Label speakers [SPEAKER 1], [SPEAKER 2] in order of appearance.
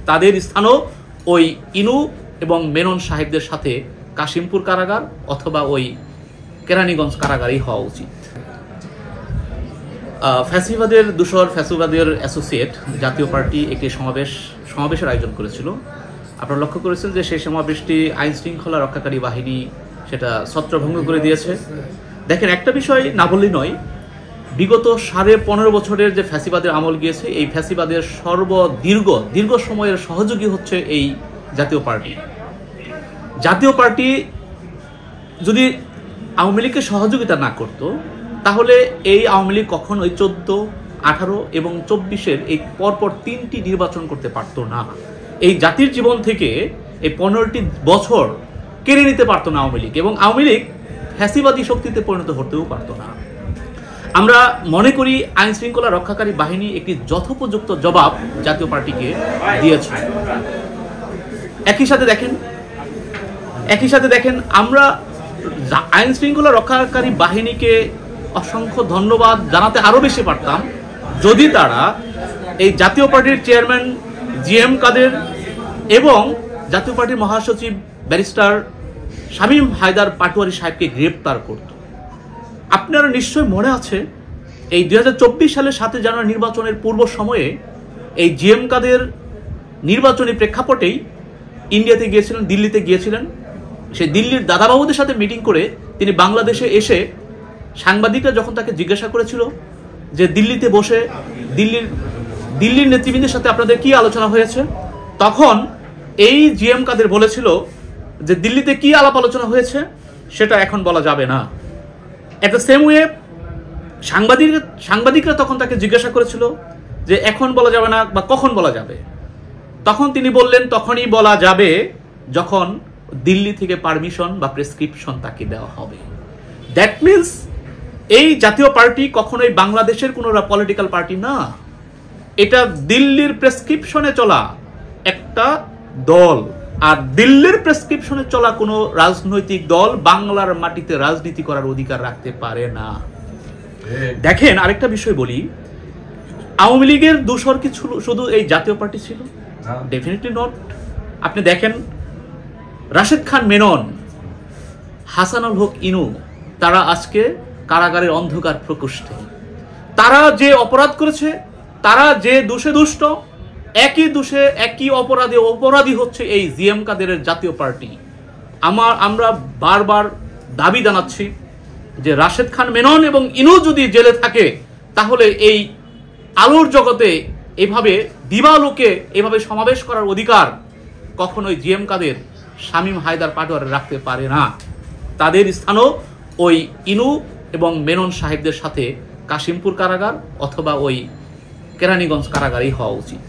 [SPEAKER 1] তাদের স্থানও ওই ইনু এবং মেনন সাহেবদের সাথে কাশিমপুর কারাগার অথবা ওই কেরানীগঞ্জ কারাগারই হওয়া উচিত। ফ্যাসিবাদের দূষর, ফ্যাসিবাদের অ্যাসোসিয়েট জাতীয় পার্টি একটি সমাবেশের আয়োজন করেছিল। আপনারা লক্ষ্য করেছেন যে সেই সমাবেশটি আইন শৃঙ্খলা রক্ষাকারী বাহিনী সেটা ছত্রভঙ্গ করে দিয়েছে। দেখেন, একটা বিষয় না বললেই নয়, বিগত 15.5 বছরের যে ফ্যাসিবাদের আমল গিয়েছে, এই ফ্যাসিবাদের দীর্ঘ সময়ের সহযোগী হচ্ছে এই জাতীয় পার্টি। জাতীয় পার্টি যদি আওয়ামী লীগকে সহযোগিতা না করত, তাহলে এই আওয়ামী লীগ কখনো ওই 14, 18 এবং 24-এর এই পরপর 3টি নির্বাচন করতে পারত না। এই জাতির জীবন থেকে এই 15টি বছর কেড়ে নিতে পারত না আওয়ামী লীগ, এবং আওয়ামী লীগ ফ্যাসিবাদী শক্তিতে পরিণত হতেও পারত না। আমরা মনে করি আইন শৃঙ্খলা রক্ষাকারী বাহিনী একটি যথোপযুক্ত জবাব জাতীয় পার্টিকে দিয়েছে। একই সাথে দেখেন আমরা আইন শৃঙ্খলা রক্ষাকারী বাহিনীকে অসংখ্য ধন্যবাদ জানাতে আরো বেশি পারতাম যদি তারা এই জাতীয় পার্টির চেয়ারম্যান জিএম কাদের এবং জাতীয় পার্টির মহাসচিব ব্যারিস্টার শামীম হায়দার পাটোয়ারি সাহেবকে গ্রেপ্তার করত। আপনারা নিশ্চয় মনে আছে, এই 2024 সালের 7 জানুয়ারি নির্বাচনের পূর্ব সময়ে এই জিএম কাদের নির্বাচনী প্রেক্ষাপটেই ইন্ডিয়াতে গিয়েছিলেন, দিল্লিতে গিয়েছিলেন। সেই দিল্লির দাদাবাবুদের সাথে মিটিং করে তিনি বাংলাদেশে এসে সাংবাদিকরা যখন তাকে জিজ্ঞাসা করেছিল যে দিল্লিতে বসে দিল্লির নেতৃবৃন্দের সাথে আপনাদের কি আলোচনা হয়েছে, তখন এই জিএম কাদের বলেছিল যে দিল্লিতে কি আলাপ আলোচনা হয়েছে সেটা এখন বলা যাবে না। এট দ্য সেম ওয়ে সাংবাদিকরা তখন তাকে জিজ্ঞাসা করেছিল যে এখন বলা যাবে না বা কখন বলা যাবে, তখন তিনি বললেন তখনই বলা যাবে যখন দিল্লি থেকে পারমিশন বা প্রেসক্রিপশন তাকে দেওয়া হবে। দ্যাট মিনস এই জাতীয় পার্টি কখনোই বাংলাদেশের কোনো পলিটিক্যাল পার্টি না, এটা দিল্লির প্রেসক্রিপশনে চলা একটা দল। আর দিল্লির প্রেসক্রিপশনে চলা কোনো রাজনৈতিক দল বাংলার মাটিতে রাজনীতি করার অধিকার রাখতে পারে না। দেখেন, আরেকটা বিষয় বলি, আওয়ামী লীগের দূষর কি শুধু এই জাতীয় পার্টি ছিল? Definitely not. আপনি দেখেন, রাশেদ খান মেনন, হাসানুল হক ইনু, তারা আজকে কারাগারের অন্ধকার প্রকোষ্ঠে। তারা যে অপরাধ করেছে, তারা যে দোষে দুষ্ট, একই অপরাধী হচ্ছে এই জিএম কাদেরের জাতীয় পার্টি। আমরা বারবার দাবি জানাচ্ছি যে রাশেদ খান মেনন এবং ইনু যদি জেলে থাকে, তাহলে এই আলোর জগতে এভাবে দিবালোকে এভাবে সমাবেশ করার অধিকার কখনোই জিএম কাদের, শামীম হায়দার পাটোয়ারি রাখতে পারে না। তাদের স্থানও ওই ইনু এবং মেনন সাহেবদের সাথে কাশিমপুর কারাগার অথবা ওই কেরানীগঞ্জ কারাগারই হওয়া উচিত।